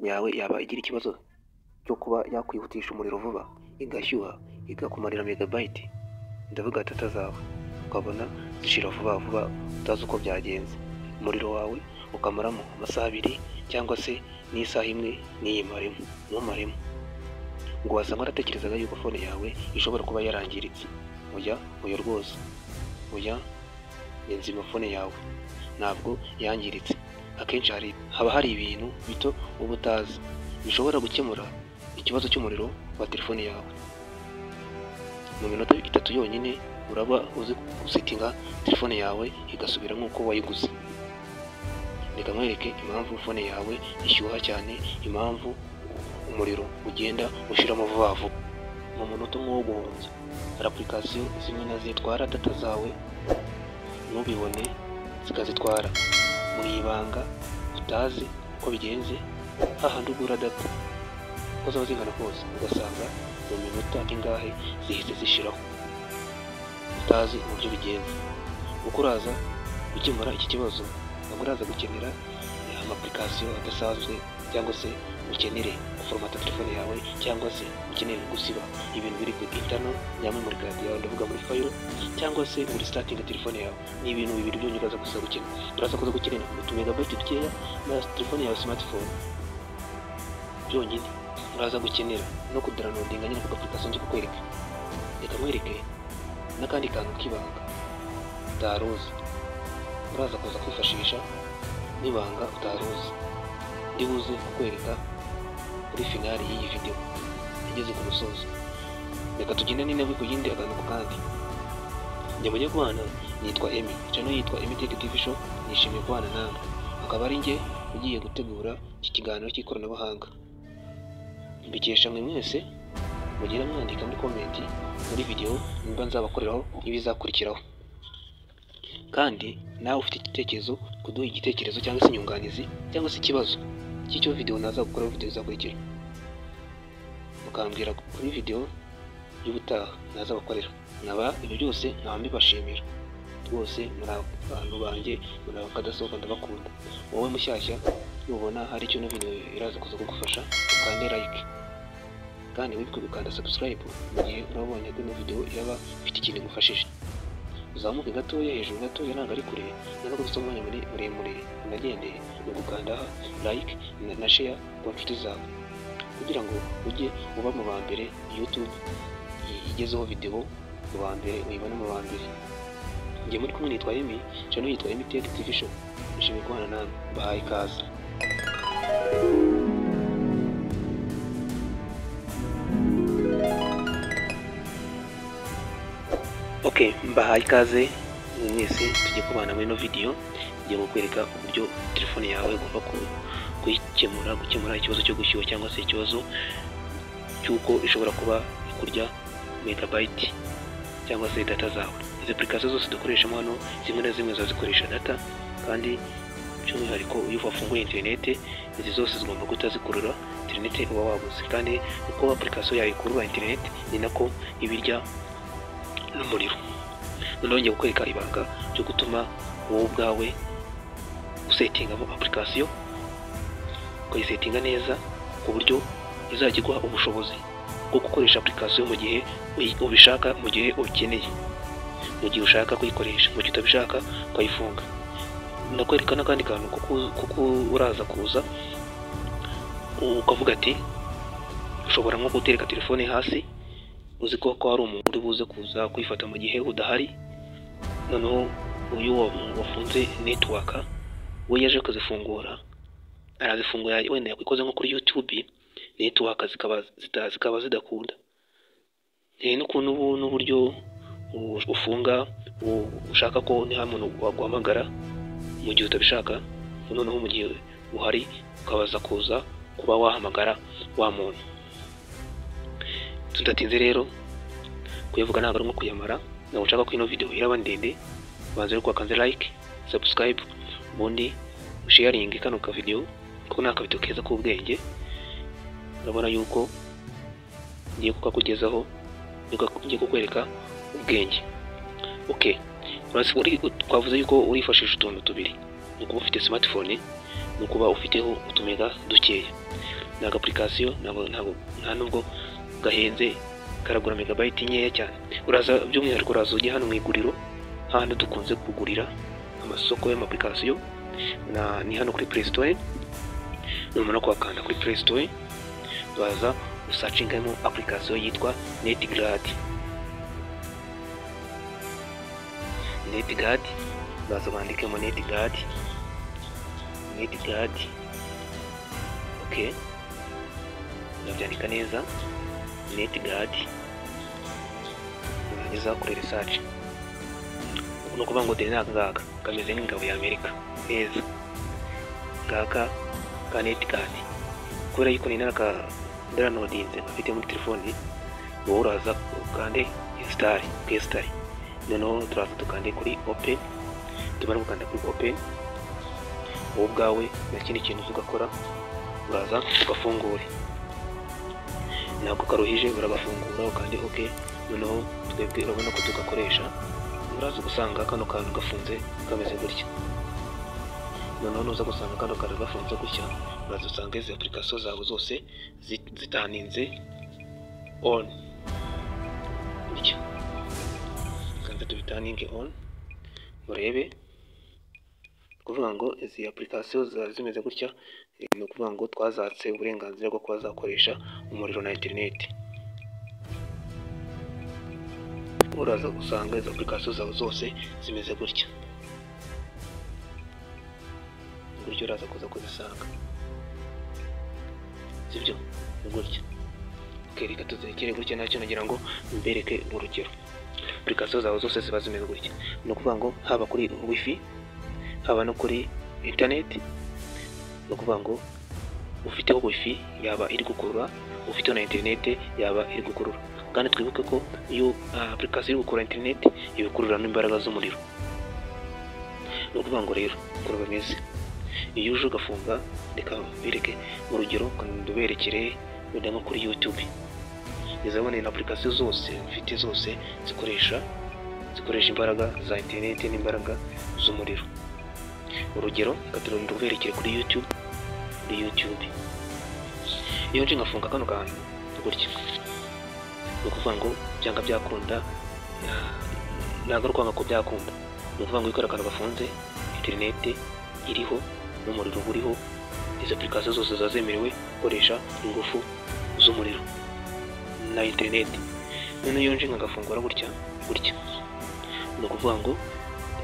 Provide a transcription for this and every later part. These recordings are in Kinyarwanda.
yawe yaba igira ikibazo cyo kuba yakwihutisha umuriro vuba igashyuha igakumarira megabyte, ndavuga data zawe ukabona zishira vuba vuba utazi uko byagenze, umuriro wawe ukamaramo amasaha 2 cyangwa se n'isaha imwe n'iyimaremo ntumaremo, ngo wasanga waratekerezaga yuko phone yawe ishobora kuba yarangiritse. Oya rwose, oya ni nzima phone yawe ntabwo yangiritse. Akenshi haba hari ibintu bito uba utazi bishobora gukemura ikibazo cy'umuriro wa telefone yawe. Mu minota 3 yonyine uraba uzi gusetinga telefone yawe igasubira nk'uko wayiguze. Reka nkwereke impamvu phone yawe ishyuha cyane, impamvu umuriro ugenda ushiramo vuba vuba mu munota umwe wo guhunza. Hari application zimwe na zitwara data zawe ntubibone, zikazitwara mu ibanga utazi uko bigenze, hahandi ugura data uko zaba zingana kose ugasanga mu minota ingahe zihise zishiraho utazi uburyo bigenze. Uko uraza gukemura iki kibazo, ntabwo uraza gukenera application adasanzwe cyangwa se ukenere guformata telefone yawe cyangwa se ukenere gusiba ibintu biri ku internal ya memory card yawe, ndavuga muri file cyangwa se muri starting telefone yawe. Ni ibintu bibiri byonyine uraza gusa gukenera. Uraza kuza gukenera utumegabyte dukeya na telefone yawe smartphone byonyine. Uraza gukenera no kudownloadinga nyine ku application cyo kukwereka. Reka nkwereke n'akandi kantu k'ibanga utaruzi uraza kuza kwifashisha n'ibanga utaruzi ndibuze kukwereka kuri finali y'iyi video igeze ku musozo. Reka tugende n'intebe ku yindi akantu ku kandi. Njye kubana nitwa Emi, channel yitwa Emi Tech TV Show. Nishimiye kubana nawe, akaba ari njye ugiye gutegura iki kiganiro cy'ikoranabuhanga. Mbikesha mwe mwese mugira mwandika muri comment muri video nimba nzabakoreraho ibizakurikiraho, kandi nawe ufite igitekerezo kuduha igitekerezo cyangwa se inyunganizi cyangwa se ikibazo cy'icyo video naza gukora video izakurikira, mukambwira kuri video y'ubutaha naza bakorera. Naba ibyo byose nkaba mbibashimira rwose, muri abantu banjye muri abakadasohoka ndabakunda. Wowe mushyashya nubona hari icyo no video iraza kuza kugufasha ukande like, kandi wibuke gukanda subscribe mu gihe urabonye ko video yaba ifite ikintu igufashije. Uzamuke gatoya hejuru gatoya ntabwo ari kure, ntabwo gusa umwanya muremure unagende no gukanda like na share ku nshuti zawe kugira ngo ujye uba mu ba mbere YouTube igezeho video mu ba mbere uyibona mu ba mbere. Njye muri kumwe nitwa Emi, channel yitwa Emi Tech TV Show. Nishimiye kubana nawe, bahaye ikaze. Okay, mbahaye ikaze mwese tujye kubana muri no video. Ngiye kukwereka uburyo telefone yawe ugomba gukemura ikibazo cyo gushyuha cyangwa se ikibazo cyuko ishobora kuba ikurya megabyte cyangwa se data zawe. Izi application zose dukoreshamo hano zimwe na zimwe zazikoresha data, kandi by'umwihariko iyo wafunguye internet izi zose zigomba guhita zikurura internet uba wabuze, kandi uko application yawe ikurura internet ni nako ibirya n'umuriro. Noneho ngiye kukwereka ibanga ryo gutuma wowe ubwawe usetingamo application ukayisetinga neza ku buryo izajya iguha ubushobozi bwo gukoresha application mu gihe ubishaka, mu gihe ukeneye, mu gihe ushaka kuyikoresha, mu gihe utabishaka ukayifunga. Ndakwereka n'akandi kantu kuko uraza kuza ukavuga ati ushobora nko gutereka telefone hasi uzi ko hari umuntu uri buze kuza kwifata mu gihe udahari. Noneho uyu wafunze network we yaje kuzifungura, arazifungura wenda yakwikoze nko kuri YouTube, network zikaba zidakunda. N'ukuntu n'uburyo ufunga ushaka ko ni hamuntu waguhamagara mu gihe utabishaka, noneho mu gihe uhari ukabaza kuza kuba wahamagara wa muntu. Tudatinze rero kuyavuga ntabwo ari nko kuyamara, ntabwo nshaka ko ino video iraba ndende. Banze rero kwakanze like, subscribe, ubundi sharing kano ka video kuko naka video keza k'ubwenge. Urabona yuko ngiye kukakugezaho, ngiye kukwereka ubwenge. Okay, twavuze yuko urifashisha utuntu tubiri, nuko ufite smartphone nukuba ufiteho utumega dukeya. ni agapurikasiyo nta nubwo gahenze, karagura megabayiti nkeya cyane. Uraza by'umwihariko uraza ujye hano mu iguriro, hano dukunze kugurira amasoko y'amapurikasiyo, ni hano kuri Play Store. Numara kuhakanda kuri Play Store uraza usacingamo apurikasiyo yitwa NetGuard. Uraza bandikemo NetGuard. Okay, urabyandika neza NetGuard, urangiza kuri research. Ubu ni ukuvuga ngo dore n'aka kameze nk'ingabo y'Amerika neza, ngaka ka NetGuard. Kubera yuko ni downloadinze afite muri telefoni, wowe uraza ukande install, noneho turaza tukande kuri open. Tumara gukanda kuri open, wowe ubwawe nta kindi kintu ugakora, uraza ugafungura. Ntabwo karuhije, uragafungura ukande OK. Noneho twebwe urabona ko tugakoresha, uraza gusanga kano kantu gafunze kameze gutya. Noneho nuza gusanga kano kantu gafunze gutya, uraza usanga izi application zawe zose zitaninze on gutya. Kandi tubitaninge on, murebe kuvuga ngo izi application zawe zimeze gutya, ni ukuvuga ngo twazatse uburenganzira bwo kuba zakoresha umuriro na internet. Uraza usanga izo application zawe zose zimeze gutya, gutyo uraza kuza kuzisanga, sibyo? Ni gutya. Reka tuzekere gutya, nacyo nagira ngo mbereke urugero. Application zawe zose ziba zimeze gutya, ni ukuvuga ngo haba kuri wifi, haba no kuri internet. Ni ukuvuga ngo ufiteho wifi yaba iri gukurura, ufiteho na internet yaba iri gukurura. Kandi twibuke ko iyo application iri gukurura internet ibikurura n'imbaraga z'umuriro. Ni ukuvuga ngo rero uko bimeze, iyo uje ugafunga, reka bereke urugero nduberekere wenda nko kuri YouTube. Izabone na application zose mfite zose zikoresha imbaraga za internet n'imbaraga z'umuriro. Urugero reka nduberekere kuri YouTube. Iyo nje ngafunga kano kantu gutya, ni ukuvuga ngo byanga byakunda, ntabwo kwanga ko byakunda. Ni ukuvuga ngo ikora akantu gafunze, internet iriho n'umuriro uriho, izo application zose zazemerewe gukoresha ingufu z'umuriro na internet. None iyo nje ngafungura gutya, ni ukuvuga ngo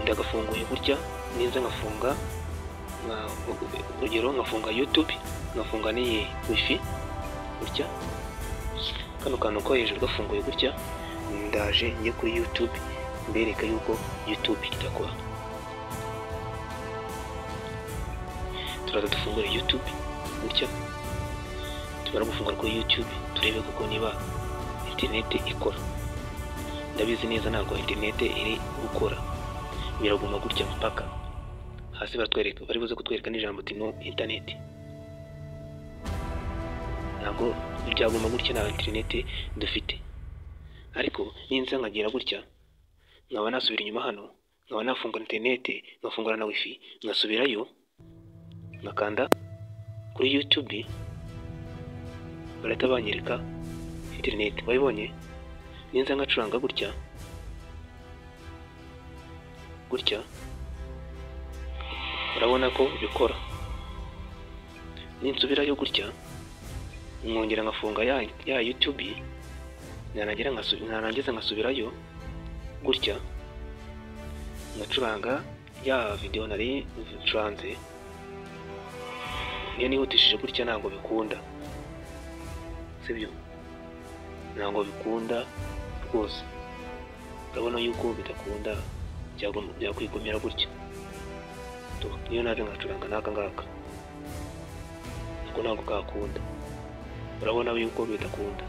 ndagafunguye gutya, ninza ngafunga urugero ngafunga YouTube, ngafunga n'iyi wifi gutya, kano kantu ko hejuru gafunguye gutya, ndaje njye kuri YouTube mbereka yuko YouTube itakora. Turaza dufungure YouTube gutya, tumara gufungura kuri YouTube turebe kuko niba internet ikora. Ndabizi neza ntabwo internet iri gukora, biraguma gutya mpaka hasi baratwereka, bari buze kutwereka n'ijambo no internet. Ntabwo byaguma gutya nta internet dufite. Ariko ninza nkagira gutya, nkaba nasubira inyuma hano, nkaba nafunga internet, ngafungura na wifi, ngasubirayo, ngakanda kuri YouTube, barahita banyereka internet. Wayibonye? Ninza ngacuranga gutya, urabona ko bikora. Ninsubirayo gutya, nkongera ngafunga ya YouTube, narangiza ngasubirayo gutya, ngacuranga ya video nari ncuranze. Niyo nihutishije gutya ntabwo bikunda, sibyo? Ntabwo bikunda rwose. Urabona yuko bidakunda, byakwigumira gutya. Niyo naje ngacuranga n'aka ngaka, ntabwo kakunda. Urabona yuko bidakunda.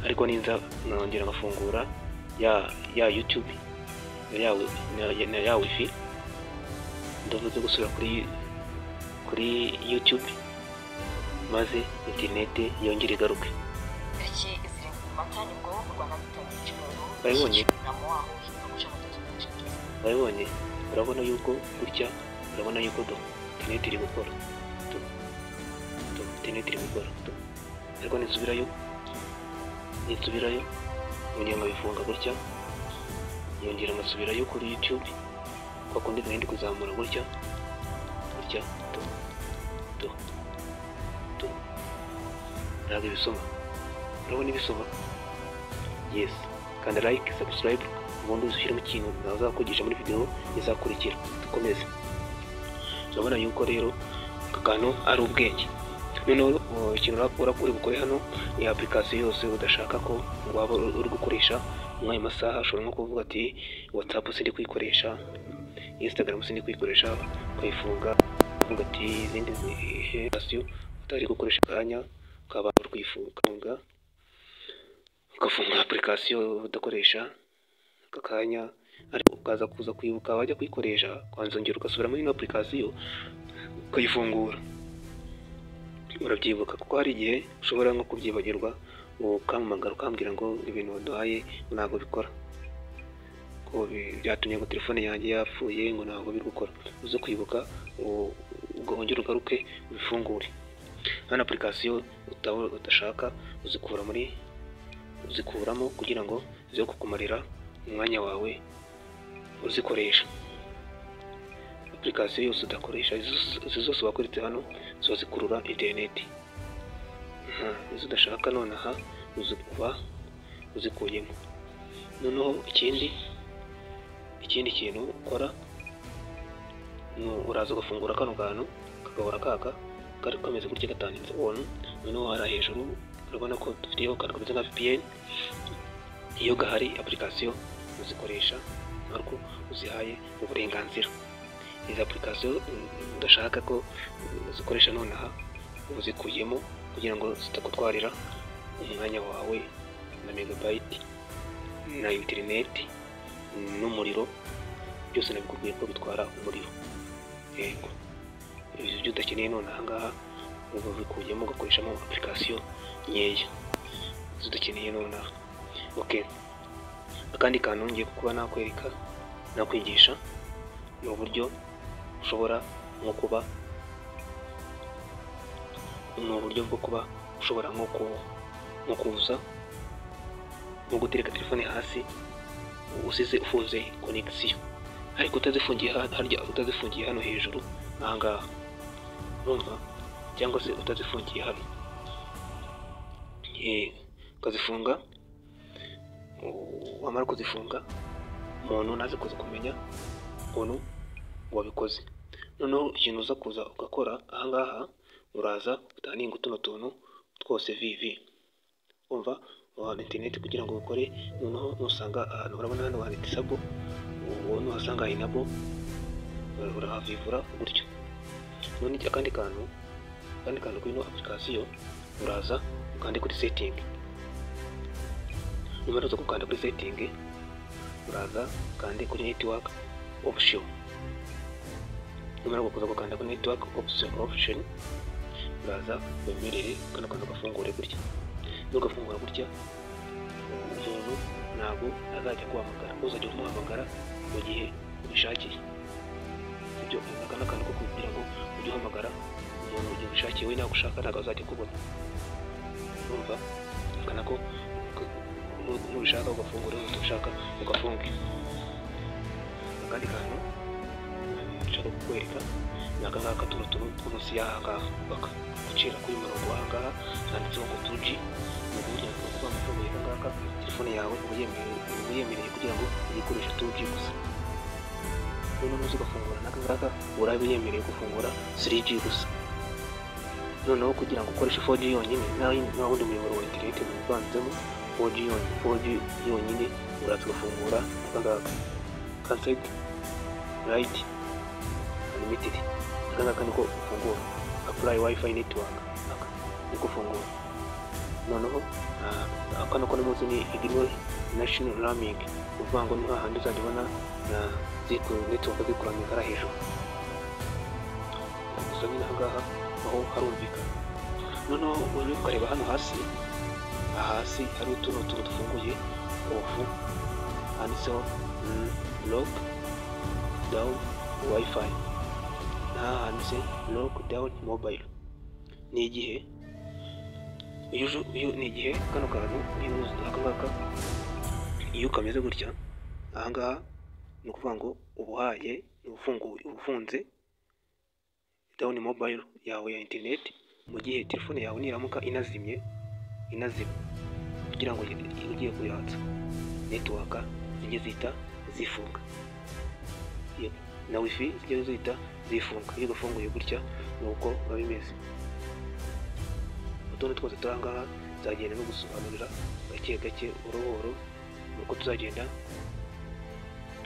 Ariko ninza nongera ngafungura ya YouTube na ya wifi, ndavuze gusura kuri YouTube, maze internet yongera igaruke. Bayibonye? Urabona yuko gutya, urabona yuko internet iri gukora. internet iri gukora. Ariko ninsubirayo nkongera nkabifunga gutya, nkongera ngasubirayo kuri YouTube kwa kundi nari ndi kuzamura gutya ntabwo ibisoma. Urabona ibisoma? Yes. Kanda like, subscribe, ubundi uzushyiremo ikintu nazakugisha muri video izakurikira. Dukomeze. Urabona yuko rero aka kantu ari ubwenge. Noneho ikintu uri bukore hano ni application yose udashaka ko waba uri gukoresha mw'ayo masaha. Ushobora nko kuvuga ati WhatsApp sindi kuyikoresha, Instagram sindi kuyikoresha, ukayifunga. Uvuga ati izindi application utari gukoresha akanya ukaba uri kuyifunga, ugafunga application udakoresha aka kanya, ariko ukaza kuza kwibuka wajya kuyikoresha kwanzongera ugasubira muri ino application ukayifungura. Urabyibuka kuko hari igihe ushobora nko kubyibagirwa ukampamagara ukambwira ngo ibintu waduhaye ntabwo bikora, ko byatumye ngo telefone yanjye yapfuye ngo ntabwo biri gukora. Uze kwibuka ugahongera ugaruke ubifungure. Hano application udashaka uzikuramo kugira ngo zize kukumarira umwanya wawe uzikoresha. Application yose udakoresha, izo zose wakoretse hano ziba zikurura internet. Izo udashaka nonaha uzikuyemo. Noneho ikindi kintu ukora uraza ugafungura kano kantu kagahora kari kameze gutya gatanditse on. Noneho hara hejuru urabona ko dufiteho kantu kameze nka VPN. Iyo gahari application uzikoresha ariko uzihaye uburenganzira. Izi application udashaka ko uzikoresha nonaha uzikuyemo kugira ngo zitakutwarira umwanya wawe na megabyte na internet n'umuriro. Byose nabikubwiye ko bitwara umuriro. Yego, ibyo byo udakeneye nonaha ngaha uba ubikuyemo ugakoreshamo application nkeya udakeneye nonaha. Okay, akandi kantu ngiye kuba nakwigisha ni uburyo ushobora nko kuba ushobora nko kuza nko gutereka telefone hasi usize ufunze connection, ariko utazifungiye hano hejuru ahangaha, urumva? Cyangwa se utazifungiye hano, ukazifunga. Wamara kuzifunga umuntu naze kuza kumenya ukuntu wabikoze. Noneho ikintu uza kuza ugakora ahangaha, uraza utaninga utuno tuntu twose vivi, umva wa internet kugira ngo ukore. Noneho nusanga ahantu urabona hano handitse disable, nuhasanga enable urahavivura gutyo. None akandi kantu kuri ino application uraza ukande kuri setting. Numero zo gukanda kuri setting, uraza ukande kuri network option. Numero yo kuza gukanda kuri network option, uraza wemerere kana kantu gafungure gutya. Nugafungura gutya umuntu ntabwo azajya guhamagara, uzajya kumuhamagara mu gihe ubishakiye. Ibyo akana kantu ko kugira ngo ujye uhamagara umuntu mu gihe ubishakiye, we nagushaka ntabwo azajya kubona. Urumva? Akana ko nubishaka ugafungura, utabishaka ugafunge. Akandi kantu nshaka kukwereka ni aka ngaka, tuno two munsi y'aha ngaha bakagucira kuri murongo aha ngaha handitseho ngo 2G. Ni ukuvuga ngo amafaranga y'aka ngaka telefone yawe uba yemereye kugira ngo uyikoreshe 2G gusa. Noneho uza ugafungura n'aka ngaka uraba yemereye gufungura 3G gusa. Noneho kugira ngo ukoreshe 4G yonyine nta wundi muyoboro wa internet uvanzemo, 4G yonyine uraza ugafungura aka ngaka cancel right unlimited. Aka ngaka niko ufungura apply wifi network, aka niko ufungura. Noneho aka nako munsi ni ignore national roaming, uvuga ngo ni hahandi uzajya ubona na network zikuramika hejuru. Gusa nyine aha ngaha aho harumvikana. Noneho ukareba hano hasi hari utuntu dufunguye off, handitseho lock down wifi, handitse lock down mobile. Ni igihe iyo ni igihe kano kantu aka ngaka iyo kameze gutya, aha ngaha ni ukuvuga ngo ubuhaye ufunze down mobile yawe ya interineti, mu gihe telefone yawe niramuka inazima kugira ngo ugiye kuyatsa netiwaka zijye zihita zifunga, na wifi zijye zihita zifunga. Iyo ugafunguye gutya ni uko biba bimeze. Utundi twose turi aha ngaha nzagenda no gusobanurira gake gake buhoro nuko tuzagenda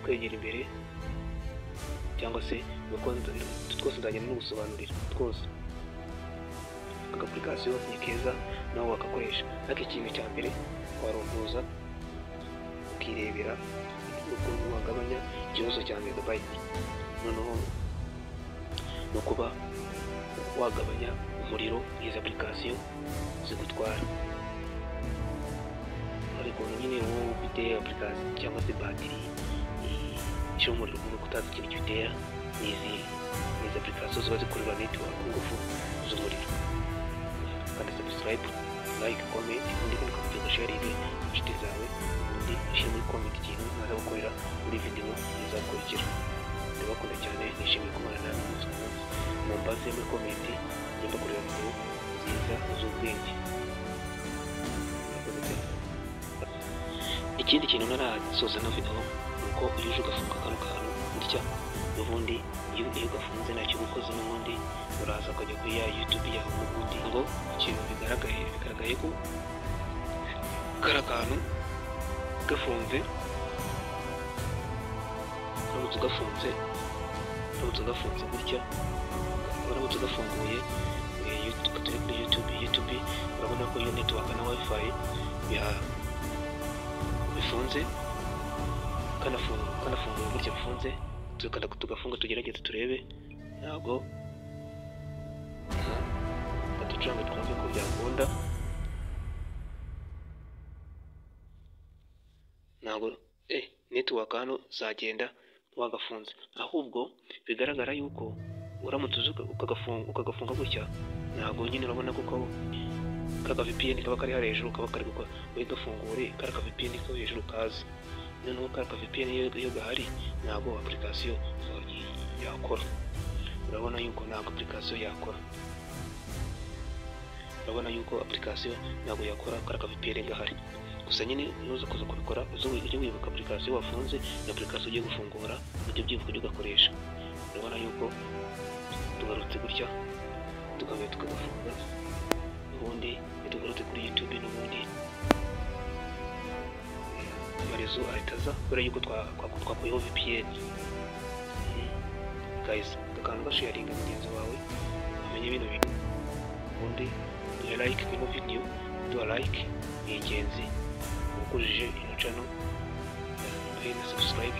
twegera imbere, cyangwa se twose nzagenda no gusobanurira twose. Aka application ni keza nawe wakakoresha, ariko ikintu cya mbere warumbuza ukirebera ukuntu wagabanya ikibazo cya megabyte. Noneho no kuba wagabanya umuriro izi application zigutwara. Ariko nyine wowe ufite application cyangwa se batiri cyo umuriro kuko utazi ikintu gitera izi application ziba zikorera network ngufu z'umuriro. Kandi subscribe, like, comment, ubundi ukavuga share inshuti zawe, ubundi ushyire muri comment ikintu naza gukorera muri video izakurikira. Ndabakunda cyane, nishimiye kubana namwe umunsi ku munsi. Mumbaze muri comment ngenda kureba video nziza z'ubwenge. Ikindi kintu narasoza na video nuko iyo uje ugafunga kano kantu gutya, ubundi iyo ugafunze ntacyo ugukoze, n'ubundi uraza ukajya kuri ya YouTube yawe, ubundi ngo ikintu bigaragaye ko kara kantu gafunze, uramutse ugafunze gutya, uramutse ugafunguye turi kuri YouTube urabona ko iyo network na wifi bifunze, kanafunguye gutya bifunze, tugafunga tugerageze turebe, ntabwo baducanga twumve ko byakunda, ntabwo network hano zagenda wagafunze, ahubwo bigaragara yuko uramutse ukagafunga gutya, ntabwo nyine urabona kuko kaga VPN kaba kari hejuru, kaba kari gukora gafungure kari VPN ko hejuru kazi. Noneho kari VPN iyo gahari ntabwo application yakora. Urabona yuko ntabwo application yakora, urabona yuko application ntabwo yakora kari VPN gahari. Gusa nyine nuza kuza kubikora ujye wibuka application wafunze na application ugiye gufungura, ujye byibuka ujye ugakoresha. Urabona yuko tugarutse gutya tukagafunga, ubundi tugarutse kuri YouTube, n'ubundi amarezo ahitaza kubera yuko twakuyeho VPN. Guys, akantu gasharinga mugenzi wawe amenye ibintu bintu, ubundi duhe like ino video, duha like ni ingenzi ukujije ino channel, duhe na subscribe.